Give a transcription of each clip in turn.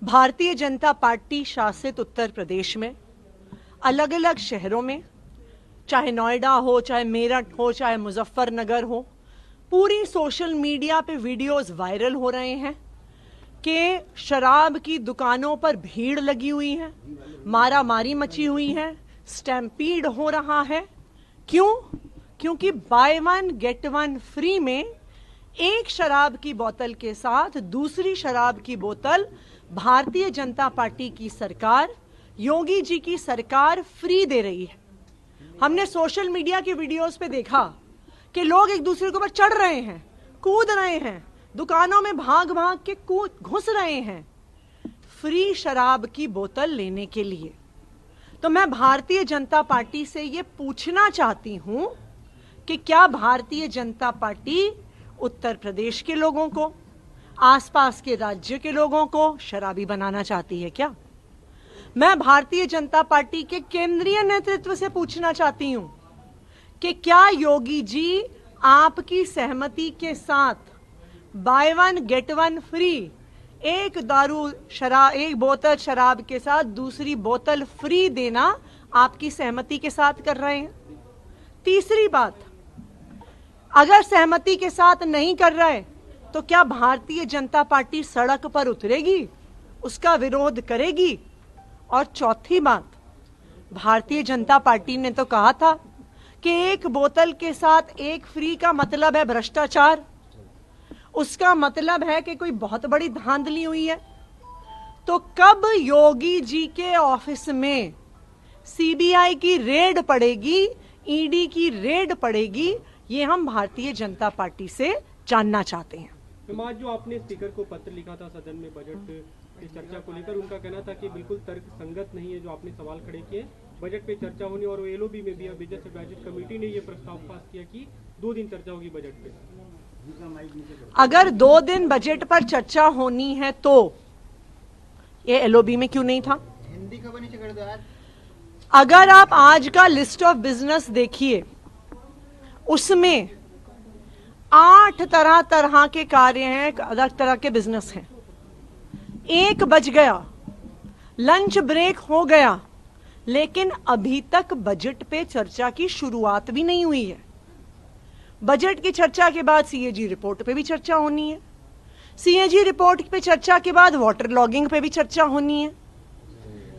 Bharatiya Janata party शासित उत्तर प्रदेश में अलग अलग शहरों में, चाहे नोएडा हो, चाहे मेरठ हो, चाहे मुजफ्फरनगर हो, पूरी सोशल मीडिया पे वीडियोस वायरल हो रहे हैं कि शराब की दुकानों पर भीड़ लगी हुई है, मारामारी मची हुई है, स्टैम्पीड हो रहा है। क्यों? क्योंकि by one get one free में एक शराब की बोतल के साथ दूसरी शराब की बोतल भारतीय जनता पार्टी की सरकार, योगी जी की सरकार फ्री दे रही है। हमने सोशल मीडिया के वीडियोस पे देखा कि लोग एक दूसरे के ऊपर चढ़ रहे हैं, कूद रहे हैं, दुकानों में भाग भाग के घुस रहे हैं फ्री शराब की बोतल लेने के लिए। तो मैं भारतीय जनता पार्टी से ये पूछना चाहती हूं कि क्या भारतीय जनता पार्टी उत्तर प्रदेश के लोगों को, आसपास के राज्य के लोगों को शराबी बनाना चाहती है क्या? मैं भारतीय जनता पार्टी के केंद्रीय नेतृत्व से पूछना चाहती हूं कि क्या योगी जी आपकी सहमति के साथ by one get one free, एक बोतल शराब के साथ दूसरी बोतल फ्री देना आपकी सहमति के साथ कर रहे हैं? तीसरी बात, अगर सहमति के साथ नहीं कर रहे तो क्या भारतीय जनता पार्टी सड़क पर उतरेगी, उसका विरोध करेगी? और चौथी बात, भारतीय जनता पार्टी ने तो कहा था कि एक बोतल के साथ एक फ्री का मतलब है भ्रष्टाचार, उसका मतलब है कि कोई बहुत बड़ी धांधली हुई है। तो कब योगी जी के ऑफिस में सीबीआई की रेड पड़ेगी, ईडी की रेड पड़ेगी, ये हम भारतीय जनता पार्टी से जानना चाहते हैं। आज जो आपने स्पीकर को पत्र लिखा था सदन में बजट की चर्चा को लेकर, उनका कहना था कि बिल्कुल तर्क संगत नहीं है जो आपने सवाल खड़े किए। बजट पे चर्चा होनी और एलओबी में भी बजट कमेटी ने ये प्रस्ताव पास किया कि 2 दिन चर्चा होगी बजट पे। अगर 2 दिन बजट पर चर्चा होनी है तो ये एलओबी में क्यों नहीं था? हिंदी खबर नीचे कर दो यार। अगर आप आज का लिस्ट ऑफ बिजनेस देखिए, उसमें 8 तरह के कार्य हैं, अलग तरह के बिजनेस हैं। 1 बज गया, लंच ब्रेक हो गया, लेकिन अभी तक बजट पे चर्चा की शुरुआत भी नहीं हुई है। बजट की चर्चा के बाद सीएजी रिपोर्ट पे भी चर्चा होनी है, सीएजी रिपोर्ट पे चर्चा के बाद वाटर लॉगिंग पे भी चर्चा होनी है।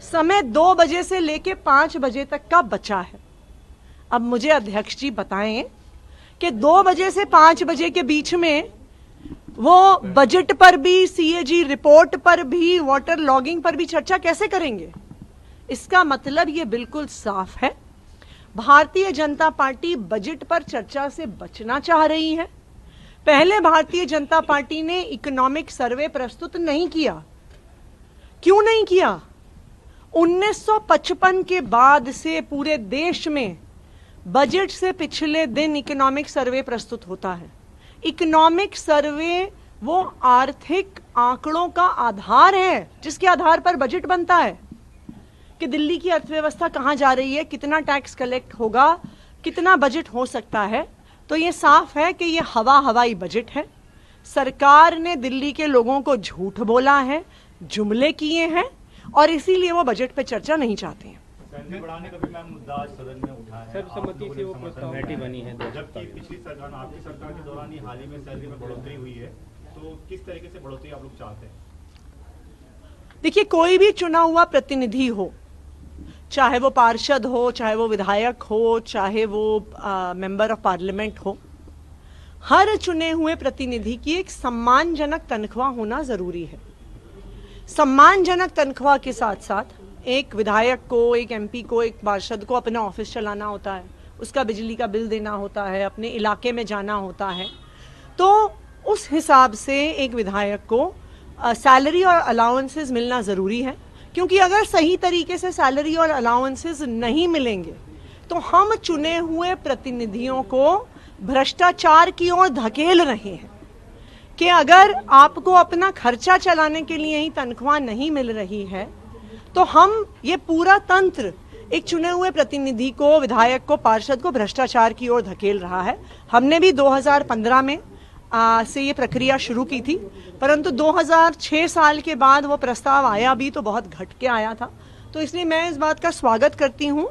समय 2 बजे से लेके 5 बजे तक का बचा है। अब मुझे अध्यक्ष जी बताएं कि 2 बजे से 5 बजे के बीच में वो बजट पर भी, सीएजी रिपोर्ट पर भी, वाटर लॉगिंग पर भी चर्चा कैसे करेंगे? इसका मतलब ये बिल्कुल साफ है, भारतीय जनता पार्टी बजट पर चर्चा से बचना चाह रही है। पहले भारतीय जनता पार्टी ने इकोनॉमिक सर्वे प्रस्तुत नहीं किया। क्यों नहीं किया? 1955 के बाद से पूरे देश में बजट से पिछले दिन इकोनॉमिक सर्वे प्रस्तुत होता है। इकोनॉमिक सर्वे वो आर्थिक आंकड़ों का आधार है जिसके आधार पर बजट बनता है कि दिल्ली की अर्थव्यवस्था कहां जा रही है, कितना टैक्स कलेक्ट होगा, कितना बजट हो सकता है। तो ये साफ है कि ये हवाई बजट है। सरकार ने दिल्ली के लोगों को झूठ बोला है, जुमले किए हैं और इसीलिए वो बजट पे चर्चा नहीं चाहते हैं। सैलरी बढ़ाने का भी मैम मुद्दा आज सदन में उठा है। सर्वसम्मति से वो प्रस्ताव बनी है, जबकि पिछली सरकार, आपकी सरकार के दौरान ही हाल ही में सैलरी में बढ़ोतरी हुई है। तो किस तरीके से बढ़ोतरी आप लोग चाहते हैं? देखिए, कोई भी चुना हुआ प्रतिनिधि हो, चाहे वो पार्षद हो, चाहे वो विधायक हो, चाहे वो मेंबर ऑफ पार्लियामेंट हो, हर चुने हुए प्रतिनिधि की एक सम्मानजनक तनख्वाह होना जरूरी है। सम्मानजनक तनख्वाह के साथ साथ एक विधायक को, एक एमपी को, एक पार्षद को अपना ऑफिस चलाना होता है, उसका बिजली का बिल देना होता है, अपने इलाके में जाना होता है। तो उस हिसाब से एक विधायक को सैलरी और अलाउंसेस मिलना ज़रूरी है, क्योंकि अगर सही तरीके से सैलरी और अलाउंसेस नहीं मिलेंगे तो हम चुने हुए प्रतिनिधियों को भ्रष्टाचार की ओर धकेल रहे हैं कि अगर आपको अपना खर्चा चलाने के लिए ही तनख्वाह नहीं मिल रही है तो हम ये पूरा तंत्र एक चुने हुए प्रतिनिधि को, विधायक को, पार्षद को भ्रष्टाचार की ओर धकेल रहा है। हमने भी 2015 में से ये प्रक्रिया शुरू की थी, परंतु 2006 साल के बाद वो प्रस्ताव आया भी तो बहुत घट के आया था। तो इसलिए मैं इस बात का स्वागत करती हूँ।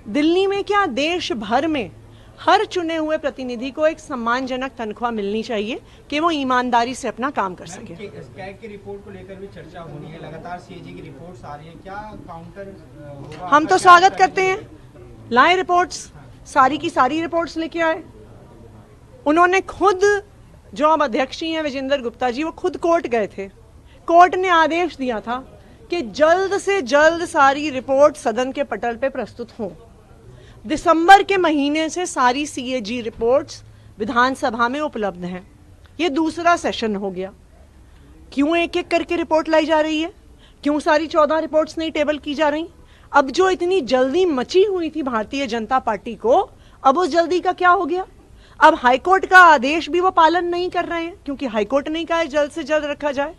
दिल्ली में क्या देश भर में हर चुने हुए प्रतिनिधि को एक सम्मानजनक तनख्वाह मिलनी चाहिए कि वो ईमानदारी से अपना काम कर सके। कैग की रिपोर्ट को लेकर भी चर्चा हो रही है, लगातार सीएजी की रिपोर्ट्स आ रही है, क्या काउंटर होगा? हम तो स्वागत करते हैं, लाए रिपोर्ट्स, सारी की सारी रिपोर्ट्स लेके आए। उन्होंने खुद, जो अब अध्यक्ष ही हैं विजेंद्र गुप्ता जी, वो खुद कोर्ट गए थे। कोर्ट ने आदेश दिया था कि जल्द से जल्द सारी रिपोर्ट सदन के पटल पे प्रस्तुत हों। दिसंबर के महीने से सारी सीएजी रिपोर्ट्स विधानसभा में उपलब्ध हैं। ये दूसरा सेशन हो गया। क्यों एक एक करके रिपोर्ट लाई जा रही है? क्यों सारी 14 रिपोर्ट्स नहीं टेबल की जा रही? अब जो इतनी जल्दी मची हुई थी भारतीय जनता पार्टी को, अब उस जल्दी का क्या हो गया? अब हाईकोर्ट का आदेश भी वो पालन नहीं कर रहे हैं, क्योंकि हाईकोर्ट ने कहा है जल्द से जल्द रखा जाए।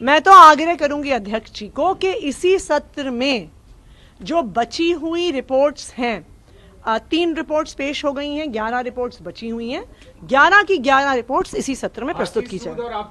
मैं तो आग्रह करूंगी अध्यक्ष जी को कि इसी सत्र में जो बची हुई रिपोर्ट्स हैं, 3 रिपोर्ट्स पेश हो गई हैं, 11 रिपोर्ट्स बची हुई हैं, 11 की 11 रिपोर्ट्स इसी सत्र में प्रस्तुत की जाए।